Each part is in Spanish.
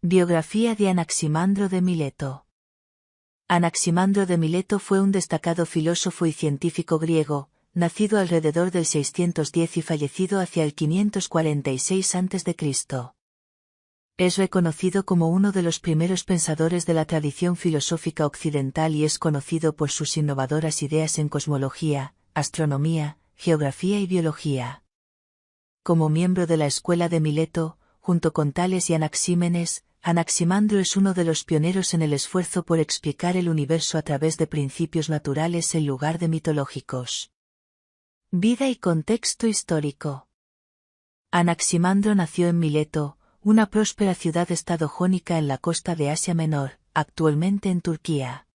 Biografía de Anaximandro de Mileto. Anaximandro de Mileto fue un destacado filósofo y científico griego, nacido alrededor del 610 y fallecido hacia el 546 a.C. Es reconocido como uno de los primeros pensadores de la tradición filosófica occidental y es conocido por sus innovadoras ideas en cosmología, astronomía, geografía y biología. Como miembro de la escuela de Mileto, junto con Tales y Anaxímenes, Anaximandro es uno de los pioneros en el esfuerzo por explicar el universo a través de principios naturales en lugar de mitológicos. Vida y contexto histórico. Anaximandro nació en Mileto, una próspera ciudad-estado jónica en la costa de Asia Menor, actualmente en Turquía.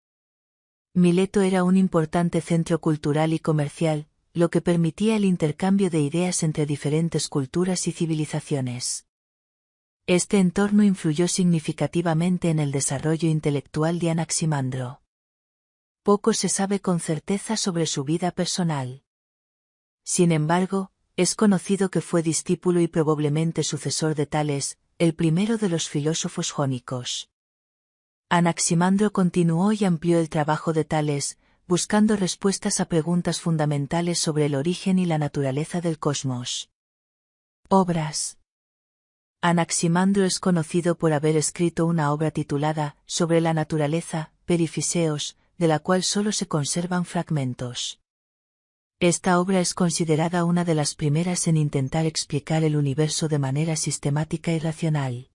Mileto era un importante centro cultural y comercial, lo que permitía el intercambio de ideas entre diferentes culturas y civilizaciones. Este entorno influyó significativamente en el desarrollo intelectual de Anaximandro. Poco se sabe con certeza sobre su vida personal. Sin embargo, es conocido que fue discípulo y probablemente sucesor de Tales, el primero de los filósofos jónicos. Anaximandro continuó y amplió el trabajo de Tales, buscando respuestas a preguntas fundamentales sobre el origen y la naturaleza del cosmos. Obras. Anaximandro es conocido por haber escrito una obra titulada Sobre la naturaleza, Perifiseos, de la cual solo se conservan fragmentos. Esta obra es considerada una de las primeras en intentar explicar el universo de manera sistemática y racional.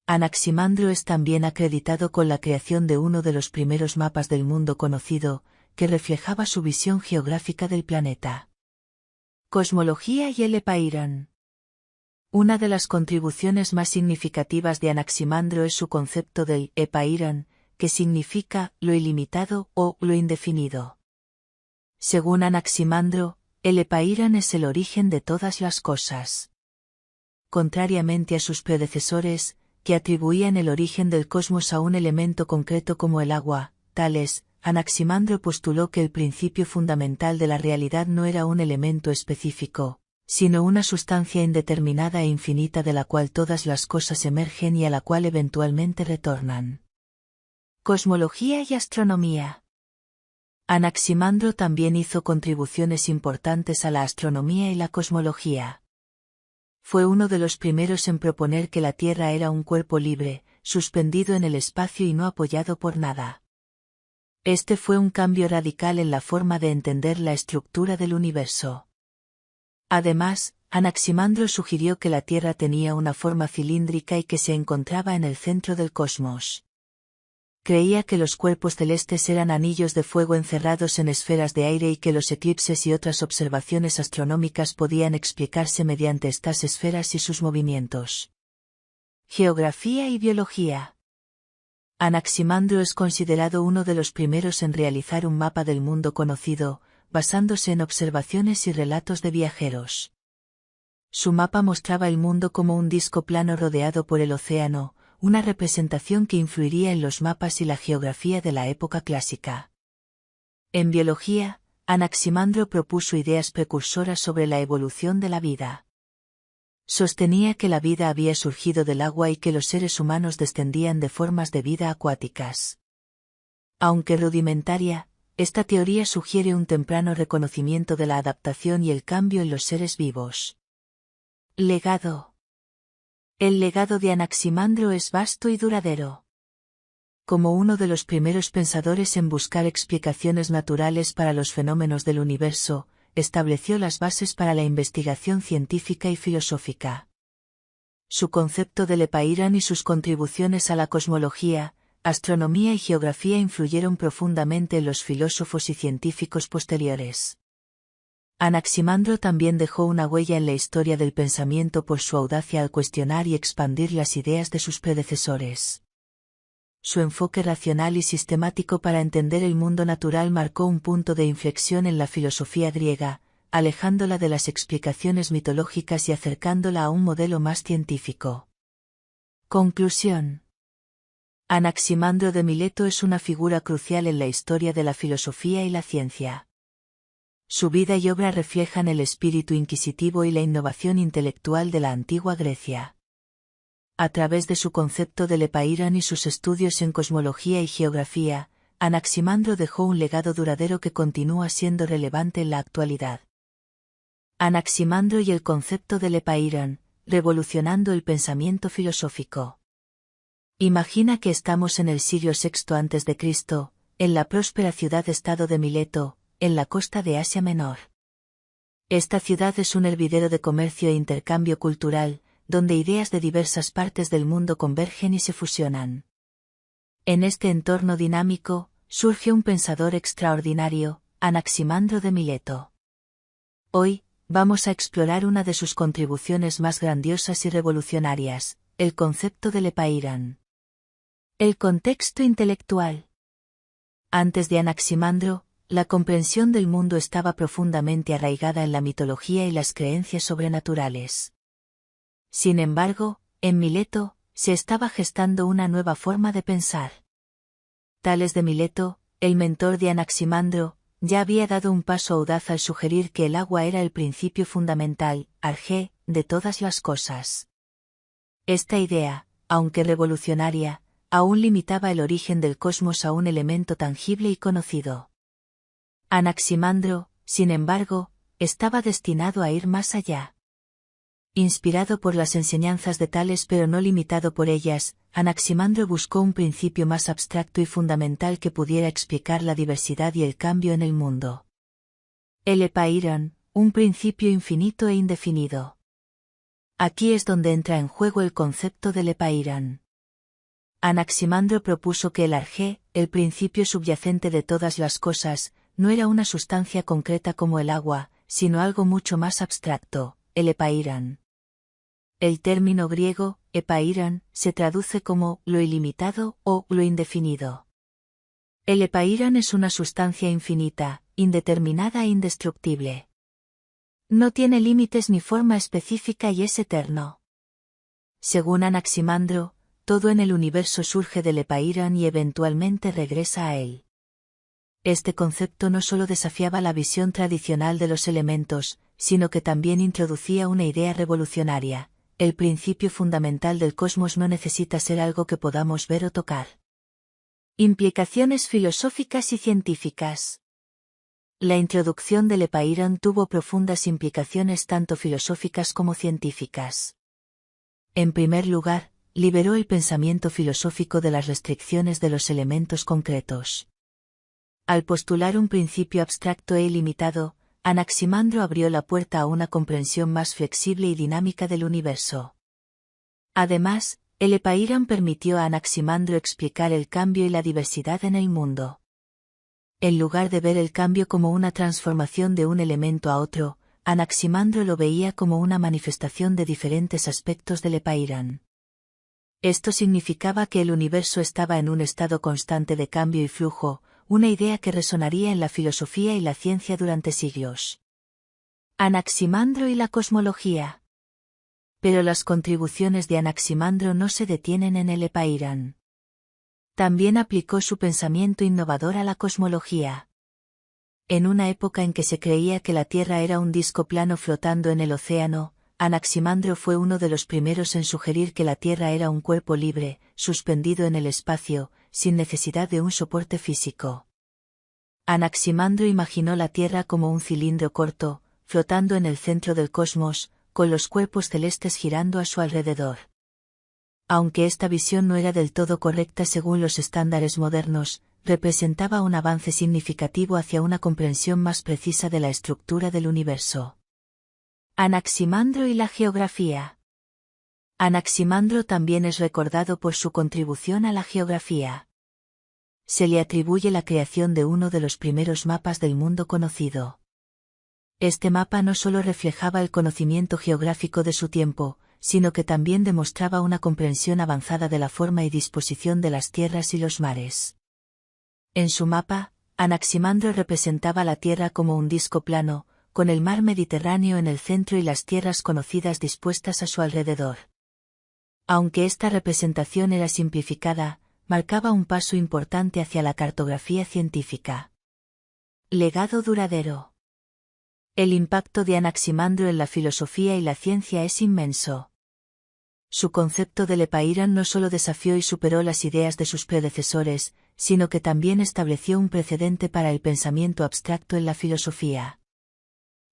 Anaximandro es también acreditado con la creación de uno de los primeros mapas del mundo conocido, que reflejaba su visión geográfica del planeta. Cosmología y el Epairon. Una de las contribuciones más significativas de Anaximandro es su concepto del epairon, que significa lo ilimitado o lo indefinido. Según Anaximandro, el epairon es el origen de todas las cosas. Contrariamente a sus predecesores, que atribuían el origen del cosmos a un elemento concreto como el agua, Tales, Anaximandro postuló que el principio fundamental de la realidad no era un elemento específico, sino una sustancia indeterminada e infinita de la cual todas las cosas emergen y a la cual eventualmente retornan. Cosmología y astronomía. Anaximandro también hizo contribuciones importantes a la astronomía y la cosmología. Fue uno de los primeros en proponer que la Tierra era un cuerpo libre, suspendido en el espacio y no apoyado por nada. Este fue un cambio radical en la forma de entender la estructura del universo. Además, Anaximandro sugirió que la Tierra tenía una forma cilíndrica y que se encontraba en el centro del cosmos. Creía que los cuerpos celestes eran anillos de fuego encerrados en esferas de aire y que los eclipses y otras observaciones astronómicas podían explicarse mediante estas esferas y sus movimientos. Geografía y biología. Anaximandro es considerado uno de los primeros en realizar un mapa del mundo conocido, basándose en observaciones y relatos de viajeros. Su mapa mostraba el mundo como un disco plano rodeado por el océano, una representación que influiría en los mapas y la geografía de la época clásica. En biología, Anaximandro propuso ideas precursoras sobre la evolución de la vida. Sostenía que la vida había surgido del agua y que los seres humanos descendían de formas de vida acuáticas. Aunque rudimentaria, esta teoría sugiere un temprano reconocimiento de la adaptación y el cambio en los seres vivos. Legado. El legado de Anaximandro es vasto y duradero. Como uno de los primeros pensadores en buscar explicaciones naturales para los fenómenos del universo, estableció las bases para la investigación científica y filosófica. Su concepto del epairon y sus contribuciones a la cosmología, astronomía y geografía influyeron profundamente en los filósofos y científicos posteriores. Anaximandro también dejó una huella en la historia del pensamiento por su audacia al cuestionar y expandir las ideas de sus predecesores. Su enfoque racional y sistemático para entender el mundo natural marcó un punto de inflexión en la filosofía griega, alejándola de las explicaciones mitológicas y acercándola a un modelo más científico. Conclusión. Anaximandro de Mileto es una figura crucial en la historia de la filosofía y la ciencia. Su vida y obra reflejan el espíritu inquisitivo y la innovación intelectual de la antigua Grecia. A través de su concepto del Epairan y sus estudios en cosmología y geografía, Anaximandro dejó un legado duradero que continúa siendo relevante en la actualidad. Anaximandro y el concepto del Epairan, revolucionando el pensamiento filosófico. Imagina que estamos en el siglo VI a.C., en la próspera ciudad-estado de Mileto, en la costa de Asia Menor. Esta ciudad es un hervidero de comercio e intercambio cultural, donde ideas de diversas partes del mundo convergen y se fusionan. En este entorno dinámico, surge un pensador extraordinario, Anaximandro de Mileto. Hoy, vamos a explorar una de sus contribuciones más grandiosas y revolucionarias, el concepto del Epairan. El contexto intelectual. Antes de Anaximandro, la comprensión del mundo estaba profundamente arraigada en la mitología y las creencias sobrenaturales. Sin embargo, en Mileto, se estaba gestando una nueva forma de pensar. Tales de Mileto, el mentor de Anaximandro, ya había dado un paso audaz al sugerir que el agua era el principio fundamental, arjé, de todas las cosas. Esta idea, aunque revolucionaria, aún limitaba el origen del cosmos a un elemento tangible y conocido. Anaximandro, sin embargo, estaba destinado a ir más allá. Inspirado por las enseñanzas de Tales pero no limitado por ellas, Anaximandro buscó un principio más abstracto y fundamental que pudiera explicar la diversidad y el cambio en el mundo. El Epairan, un principio infinito e indefinido. Aquí es donde entra en juego el concepto del Epairan. Anaximandro propuso que el arjé, el principio subyacente de todas las cosas, no era una sustancia concreta como el agua, sino algo mucho más abstracto, el Epairan. El término griego, Epairan, se traduce como lo ilimitado o lo indefinido. El Epairan es una sustancia infinita, indeterminada e indestructible. No tiene límites ni forma específica y es eterno. Según Anaximandro, todo en el universo surge del Epairan y eventualmente regresa a él. Este concepto no solo desafiaba la visión tradicional de los elementos, sino que también introducía una idea revolucionaria. El principio fundamental del cosmos no necesita ser algo que podamos ver o tocar. Implicaciones filosóficas y científicas. La introducción del Epairan tuvo profundas implicaciones tanto filosóficas como científicas. En primer lugar, liberó el pensamiento filosófico de las restricciones de los elementos concretos. Al postular un principio abstracto e ilimitado, Anaximandro abrió la puerta a una comprensión más flexible y dinámica del universo. Además, el Epairan permitió a Anaximandro explicar el cambio y la diversidad en el mundo. En lugar de ver el cambio como una transformación de un elemento a otro, Anaximandro lo veía como una manifestación de diferentes aspectos del Epairan. Esto significaba que el universo estaba en un estado constante de cambio y flujo, una idea que resonaría en la filosofía y la ciencia durante siglos. Anaximandro y la cosmología. Pero las contribuciones de Anaximandro no se detienen en el Epairan. También aplicó su pensamiento innovador a la cosmología. En una época en que se creía que la Tierra era un disco plano flotando en el océano, Anaximandro fue uno de los primeros en sugerir que la Tierra era un cuerpo libre, suspendido en el espacio, sin necesidad de un soporte físico. Anaximandro imaginó la Tierra como un cilindro corto, flotando en el centro del cosmos, con los cuerpos celestes girando a su alrededor. Aunque esta visión no era del todo correcta según los estándares modernos, representaba un avance significativo hacia una comprensión más precisa de la estructura del universo. Anaximandro y la geografía. Anaximandro también es recordado por su contribución a la geografía. Se le atribuye la creación de uno de los primeros mapas del mundo conocido. Este mapa no solo reflejaba el conocimiento geográfico de su tiempo, sino que también demostraba una comprensión avanzada de la forma y disposición de las tierras y los mares. En su mapa, Anaximandro representaba la Tierra como un disco plano, con el mar Mediterráneo en el centro y las tierras conocidas dispuestas a su alrededor. Aunque esta representación era simplificada, marcaba un paso importante hacia la cartografía científica. Legado duradero. El impacto de Anaximandro en la filosofía y la ciencia es inmenso. Su concepto del Epairan no solo desafió y superó las ideas de sus predecesores, sino que también estableció un precedente para el pensamiento abstracto en la filosofía.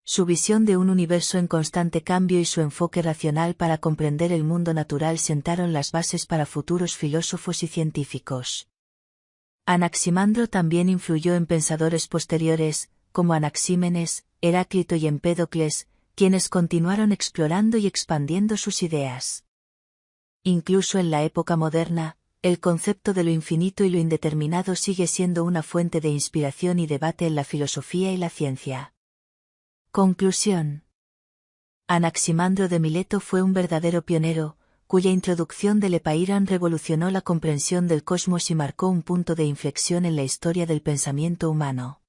Su visión de un universo en constante cambio y su enfoque racional para comprender el mundo natural sentaron las bases para futuros filósofos y científicos. Anaximandro también influyó en pensadores posteriores, como Anaxímenes, Heráclito y Empédocles, quienes continuaron explorando y expandiendo sus ideas. Incluso en la época moderna, el concepto de lo infinito y lo indeterminado sigue siendo una fuente de inspiración y debate en la filosofía y la ciencia. Conclusión. Anaximandro de Mileto fue un verdadero pionero, cuya introducción del Epairan revolucionó la comprensión del cosmos y marcó un punto de inflexión en la historia del pensamiento humano.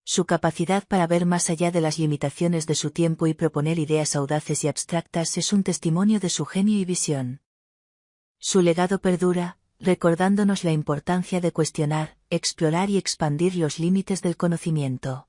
Su capacidad para ver más allá de las limitaciones de su tiempo y proponer ideas audaces y abstractas es un testimonio de su genio y visión. Su legado perdura, recordándonos la importancia de cuestionar, explorar y expandir los límites del conocimiento.